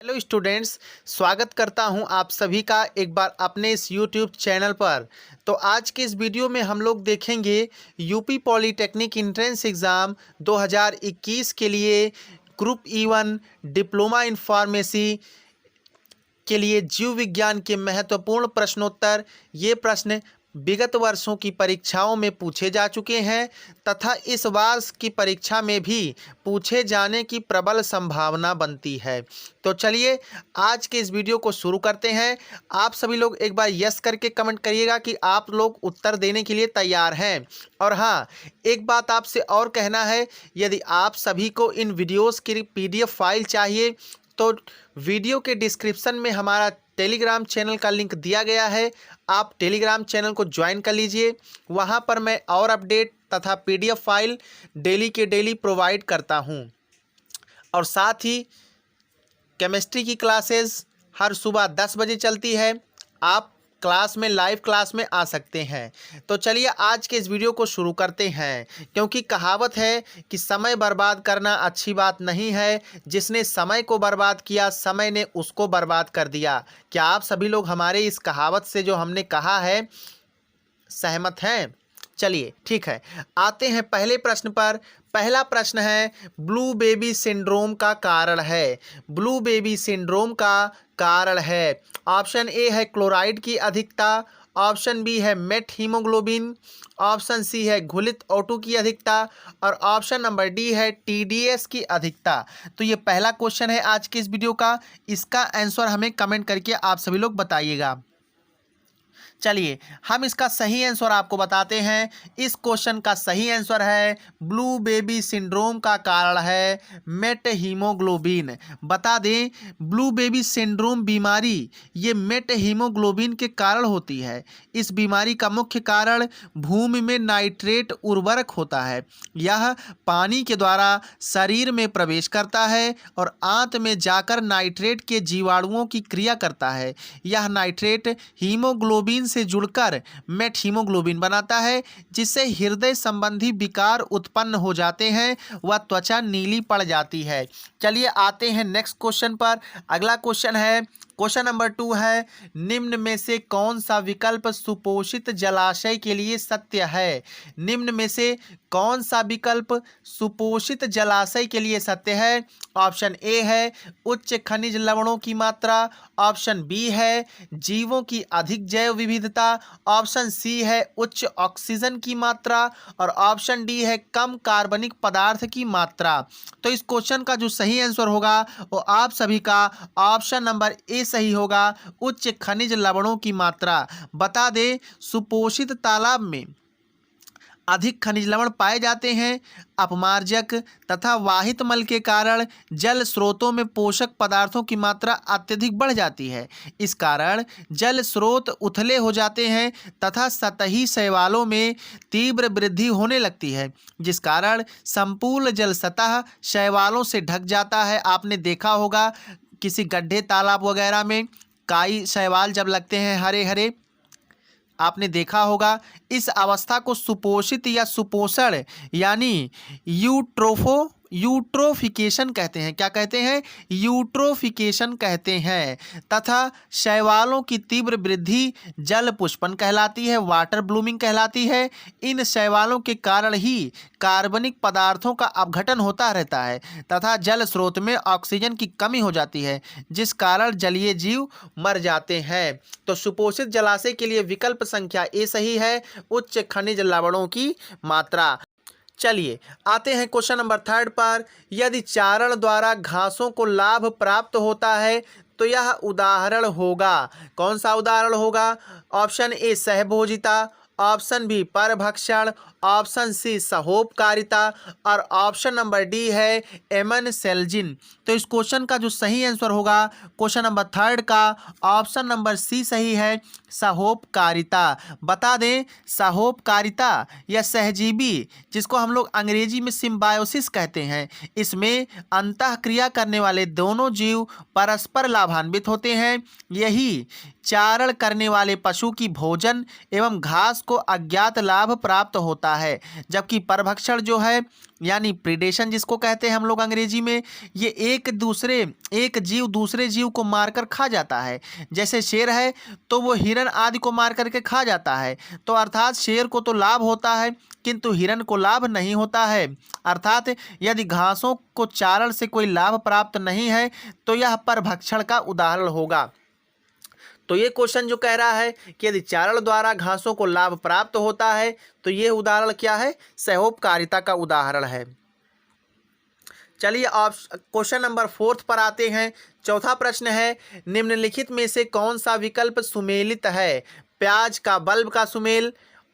Hello students, स्वागत करता हूं आप सभी का एक बार अपने इस यूट्यूब चैनल पर। तो आज के इस वीडियो में हम लोग देखेंगे यूपी पॉलीटेक्निक एंट्रेंस एग्ज़ाम 2021 के लिए group E1 diploma in pharmacy के लिए जीव विज्ञान के महत्वपूर्ण प्रश्नोत्तर। ये प्रश्न विगत वर्षों की परीक्षाओं में पूछे जा चुके हैं तथा इस वर्ष की परीक्षा में भी पूछे जाने की प्रबल संभावना बनती है। तो चलिए आज के इस वीडियो को शुरू करते हैं। आप सभी लोग एक बार यस करके कमेंट करिएगा कि आप लोग उत्तर देने के लिए तैयार हैं। और हाँ, एक बात आपसे और कहना है, यदि आप सभी को इन वीडियोस की PDF फाइल चाहिए तो वीडियो के डिस्क्रिप्शन में हमारा टेलीग्राम चैनल का लिंक दिया गया है। आप टेलीग्राम चैनल को ज्वाइन कर लीजिए। वहाँ पर मैं और अपडेट तथा PDF फाइल डेली के डेली प्रोवाइड करता हूँ। और साथ ही केमिस्ट्री की क्लासेस हर सुबह 10 बजे चलती है। आप क्लास में लाइव क्लास में आ सकते हैं। तो चलिए आज के इस वीडियो को शुरू करते हैं, क्योंकि कहावत है कि समय बर्बाद करना अच्छी बात नहीं है। जिसने समय को बर्बाद किया, समय ने उसको बर्बाद कर दिया। क्या आप सभी लोग हमारे इस कहावत से जो हमने कहा है सहमत हैं? चलिए ठीक है, आते हैं पहले प्रश्न पर। पहला प्रश्न है, ब्लू बेबी सिंड्रोम का कारण है। ब्लू बेबी सिंड्रोम का कारण है, ऑप्शन ए है क्लोराइड की अधिकता, ऑप्शन बी है मेट हीमोग्लोबिन, ऑप्शन सी है घुलित O2 की अधिकता और ऑप्शन नंबर डी है TDS की अधिकता। तो ये पहला क्वेश्चन है आज के इस वीडियो का। इसका आंसर हमें कमेंट करके आप सभी लोग बताइएगा। चलिए हम इसका सही आंसर आपको बताते हैं। इस क्वेश्चन का सही आंसर है ब्लू बेबी सिंड्रोम का कारण है मेट हीमोग्लोबिन। बता दें, ब्लू बेबी सिंड्रोम बीमारी ये मेट हीमोग्लोबिन के कारण होती है। इस बीमारी का मुख्य कारण भूमि में नाइट्रेट उर्वरक होता है। यह पानी के द्वारा शरीर में प्रवेश करता है और आंत में जाकर नाइट्रेट के जीवाणुओं की क्रिया करता है। यह नाइट्रेट हीमोग्लोबिन से जुड़कर मेट हीमोग्लोबिन बनाता है, जिससे हृदय संबंधी विकार उत्पन्न हो जाते हैं व त्वचा नीली पड़ जाती है। चलिए आते हैं नेक्स्ट क्वेश्चन पर। अगला क्वेश्चन है, क्वेश्चन नंबर 2 है, निम्न में से कौन सा विकल्प सुपोषित जलाशय के लिए सत्य है? निम्न में से कौन सा विकल्प सुपोषित जलाशय के लिए सत्य है? ऑप्शन ए है उच्च खनिज लवणों की मात्रा, ऑप्शन बी है जीवों की अधिक जैव विविधता, ऑप्शन सी है उच्च ऑक्सीजन की मात्रा और ऑप्शन डी है कम कार्बनिक पदार्थ की मात्रा। तो इस क्वेश्चन का जो सही आंसर होगा वो आप सभी का ऑप्शन नंबर ए सही होगा, उच्च खनिज लवणों की मात्रा। बता दें, सुपोषित तालाब में अधिक खनिज लवण पाए जाते हैं। अपमार्जक तथा वाहित मल के कारण जल स्रोतों में पोषक पदार्थों की मात्रा अत्यधिक बढ़ जाती है। इस कारण जल स्रोत उथले हो जाते हैं तथा सतही शैवालों में तीव्र वृद्धि होने लगती है, जिस कारण संपूर्ण जल सतह शैवालों से ढक जाता है। आपने देखा होगा किसी गड्ढे तालाब वगैरह में काई शैवाल जब लगते हैं हरे हरे, आपने देखा होगा। इस अवस्था को सुपोषित या सुपोषण यानी यूट्रोफिकेशन कहते हैं। क्या कहते हैं? यूट्रोफिकेशन कहते हैं। तथा शैवालों की तीव्र वृद्धि जल पुष्पन कहलाती है, वाटर ब्लूमिंग कहलाती है। इन शैवालों के कारण ही कार्बनिक पदार्थों का अपघटन होता रहता है तथा जल स्रोत में ऑक्सीजन की कमी हो जाती है, जिस कारण जलीय जीव मर जाते हैं। तो सुपोषित जलाशय के लिए विकल्प संख्या ए सही है, उच्च खनिज लवणों की मात्रा। चलिए आते हैं क्वेश्चन नंबर 3 पर। यदि चारण द्वारा घासों को लाभ प्राप्त होता है तो यह उदाहरण होगा। कौन सा उदाहरण होगा? ऑप्शन ए सहभोजिता, ऑप्शन बी परभक्षण, ऑप्शन सी सहोपकारिता और ऑप्शन नंबर डी है एमन सेल्जिन। तो इस क्वेश्चन का जो सही आंसर होगा क्वेश्चन नंबर 3 का ऑप्शन नंबर सी सही है, सहोपकारिता। बता दें, सहोपकारिता या सहजीवी, जिसको हम लोग अंग्रेजी में सिम्बायोसिस कहते हैं, इसमें अंतःक्रिया करने वाले दोनों जीव परस्पर लाभान्वित होते हैं। यही चारण करने वाले पशु की भोजन एवं घास को अज्ञात लाभ प्राप्त होता है, जबकि परभक्षण जो है यानी प्रीडेशन जिसको कहते हैं हम लोग अंग्रेजी में, ये एक जीव दूसरे जीव को मारकर खा जाता है। जैसे शेर है तो वो हिरन आदि को मार करके खा जाता है। तो अर्थात शेर को तो लाभ होता है किंतु हिरन को लाभ नहीं होता है। अर्थात यदि घासों को चारण से कोई लाभ प्राप्त नहीं है तो यह परभक्षण का उदाहरण होगा। तो ये क्वेश्चन जो कह रहा है कि यदि चारण द्वारा घासों को लाभ प्राप्त होता है तो ये उदाहरण क्या है, सहोपकारिता का उदाहरण है। चलिए आप क्वेश्चन नंबर 4 पर आते हैं। चौथा प्रश्न है, निम्नलिखित में से कौन सा विकल्प सुमेलित है? प्याज का बल्ब का सुमेल,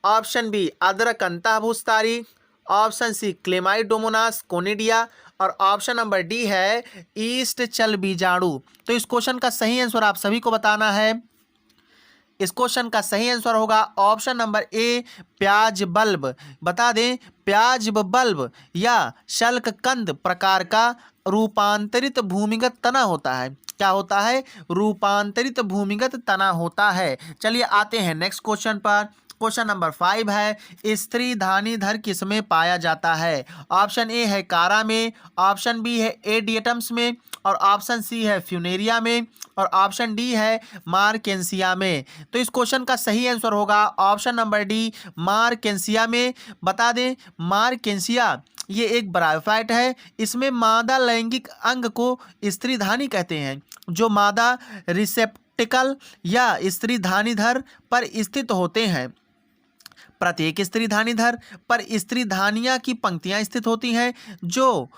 ऑप्शन बी अदरक अंतःभूस्तारी, ऑप्शन सी क्लेमाइडोमोनास कोनिडिया और ऑप्शन नंबर डी है ईस्ट चल बीजाणु। तो इस क्वेश्चन का सही आंसर आप सभी को बताना है। इस क्वेश्चन का सही आंसर होगा ऑप्शन नंबर ए प्याज बल्ब। बता दें प्याज बल्ब या शल्ककंद प्रकार का रूपांतरित भूमिगत तना होता है। क्या होता है? रूपांतरित भूमिगत तना होता है। चलिए आते हैं नेक्स्ट क्वेश्चन पर। क्वेश्चन नंबर 5 है, स्त्री धानीधर किसमें पाया जाता है? ऑप्शन ए है कारा में, ऑप्शन बी है एडियटम्स में और ऑप्शन सी है फ्यूनेरिया में और ऑप्शन डी है मार्केंसिया में। तो इस क्वेश्चन का सही आंसर होगा ऑप्शन नंबर डी मार्केंसिया में। बता दें मार्केंसिया ये एक ब्रायोफाइट है। इसमें मादा लैंगिक अंग को स्त्रीधानी कहते हैं, जो मादा रिसेप्टिकल या स्त्रीधानीधर पर स्थित होते हैं। प्रत्येक स्त्रीधानीधर पर स्त्रीधानियां की पंक्तियां स्थित होती हैं जो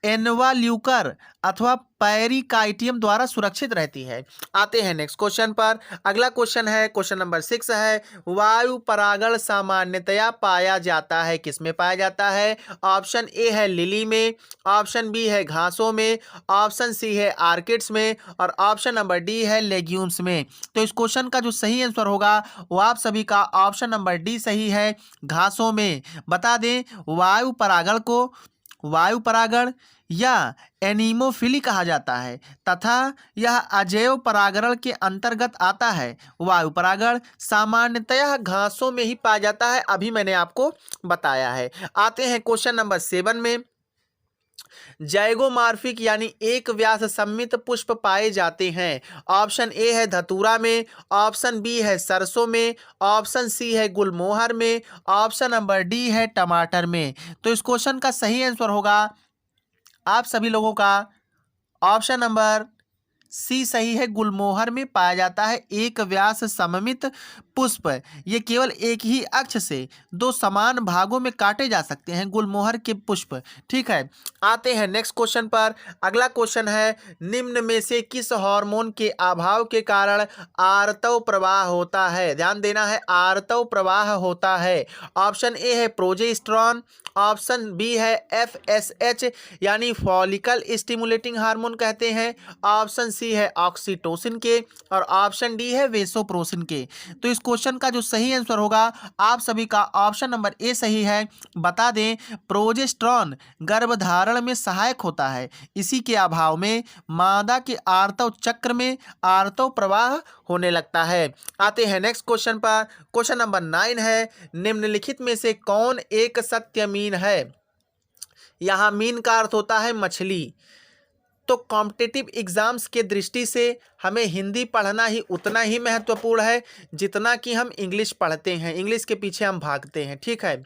एनवाल्यूकर अथवा पेरिकाइटियम द्वारा सुरक्षित रहती है। आते हैं नेक्स्ट क्वेश्चन पर। अगला क्वेश्चन है क्वेश्चन नंबर 6 है, वायु परागण सामान्यतया पाया जाता है किसमें पाया जाता है? ऑप्शन ए है लिली में, ऑप्शन बी है घासों में, ऑप्शन सी है आर्किड्स में और ऑप्शन नंबर डी है लेग्यूम्स में। तो इस क्वेश्चन का जो सही आंसर होगा वो आप सभी का ऑप्शन नंबर डी सही है, घासों में। बता दें वायु परागण या एनीमोफिली कहा जाता है तथा यह अजैव परागण के अंतर्गत आता है। वायु परागण सामान्यतः घासों में ही पाया जाता है, अभी मैंने आपको बताया है। आते हैं क्वेश्चन नंबर 7 में। जैगोमार्फिक यानी एक व्यास सम्मित पुष्प पाए जाते हैं। ऑप्शन ए है धतूरा में, ऑप्शन बी है सरसों में, ऑप्शन सी है गुलमोहर में, ऑप्शन नंबर डी है टमाटर में। तो इस क्वेश्चन का सही आंसर होगा आप सभी लोगों का ऑप्शन नंबर सी सही है, गुलमोहर में पाया जाता है एक व्यास सममित पुष्प। ये केवल एक ही अक्ष से दो समान भागों में काटे जा सकते हैं गुलमोहर के पुष्प। ठीक है, आते हैं नेक्स्ट क्वेश्चन पर। अगला क्वेश्चन है, निम्न में से किस हार्मोन के अभाव के कारण आर्तव प्रवाह होता है? ध्यान देना है, आर्तव प्रवाह होता है। ऑप्शन ए है प्रोजेस्टेरॉन, ऑप्शन बी है FSH यानी फॉलिकल स्टिमुलेटिंग हार्मोन कहते हैं, ऑप्शन सी है ऑक्सीटोसिन के और ऑप्शन डी है वेसोप्रोसिन के। तो इस क्वेश्चन का जो सही आंसर होगा आप सभी का ऑप्शन नंबर ए सही है। बता दें प्रोजेस्टेरॉन गर्भधारण में सहायक होता है, इसी के अभाव में मादा के आर्तव चक्र में आर्तव प्रवाह होने लगता है। आते हैं नेक्स्ट क्वेश्चन पर। क्वेश्चन नंबर 9 है, निम्नलिखित में से कौन एक सत्य मीन है? यहाँ मीन का अर्थ होता है मछली। तो कॉम्पिटिटिव एग्जाम्स के दृष्टि से हमें हिंदी पढ़ना ही उतना ही महत्वपूर्ण है जितना कि हम इंग्लिश पढ़ते हैं, इंग्लिश के पीछे हम भागते हैं। ठीक है,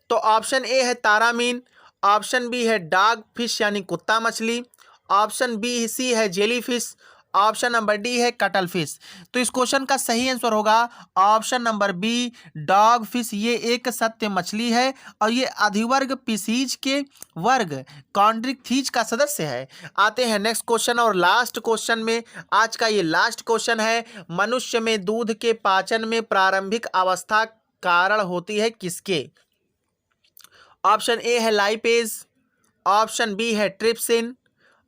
तो ऑप्शन ए है तारा मीन, ऑप्शन बी है डॉग फिश यानी कुत्ता मछली, ऑप्शन बी सी है jelly fish, option number D है कटल फिश। तो इस क्वेश्चन का सही आंसर होगा option number B dog fish. ये एक सत्य मछली है और ये अधिवर्ग पिसीज के वर्ग कॉन्ड्रिकथीज का सदस्य है। आते हैं नेक्स्ट क्वेश्चन और लास्ट क्वेश्चन में। आज का ये लास्ट क्वेश्चन है, मनुष्य में दूध के पाचन में प्रारंभिक अवस्था कारण होती है किसके? ऑप्शन ए है लाइपेज, ऑप्शन बी है ट्रिप्सिन,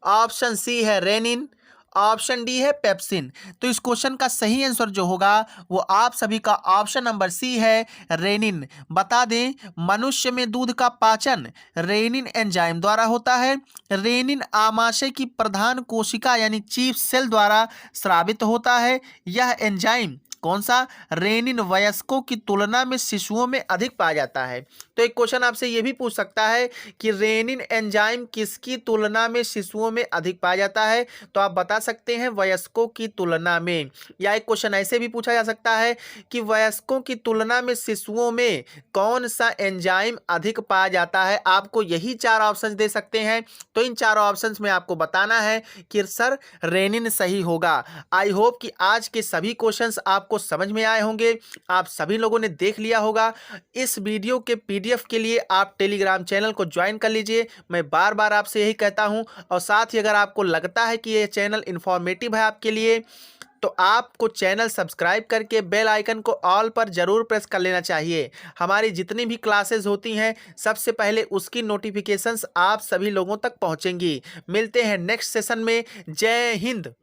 ऑप्शन सी है रेनिन, ऑप्शन डी है पेप्सिन। तो इस क्वेश्चन का सही आंसर जो होगा वो आप सभी का ऑप्शन नंबर सी है रेनिन। बता दें मनुष्य में दूध का पाचन रेनिन एंजाइम द्वारा होता है। रेनिन आमाशय की प्रधान कोशिका यानी चीफ सेल द्वारा स्रावित होता है। यह एंजाइम कौन सा? रेनिन वयस्कों की तुलना में शिशुओं में अधिक पाया जाता है। तो एक क्वेश्चन आपसे ये भी पूछ सकता है कि रेनिन एंजाइम किसकी तुलना में शिशुओं में अधिक पाया जाता है? तो आप बता सकते हैं वयस्कों की तुलना में। या एक क्वेश्चन ऐसे भी पूछा जा सकता है कि वयस्कों की तुलना में शिशुओं में कौन सा एंजाइम अधिक पाया जाता है? आपको यही 4 ऑप्शन दे सकते हैं। तो इन चारों ऑप्शंस में आपको बताना है कि सर रेनिन सही होगा। आई होप कि आज के सभी क्वेश्चंस आपको समझ में आए होंगे, आप सभी लोगों ने देख लिया होगा। इस वीडियो के पीडीएफ के लिए आप टेलीग्राम चैनल को ज्वाइन कर लीजिए, मैं बार बार आपसे यही कहता हूं। और साथ ही अगर आपको लगता है कि ये चैनल इंफॉर्मेटिव है आपके लिए, तो आपको चैनल सब्सक्राइब करके बेल आइकन को ऑल पर जरूर प्रेस कर लेना चाहिए। हमारी जितनी भी क्लासेस होती हैं सबसे पहले उसकी नोटिफिकेशंस आप सभी लोगों तक पहुंचेंगी। मिलते हैं नेक्स्ट सेशन में। जय हिंद।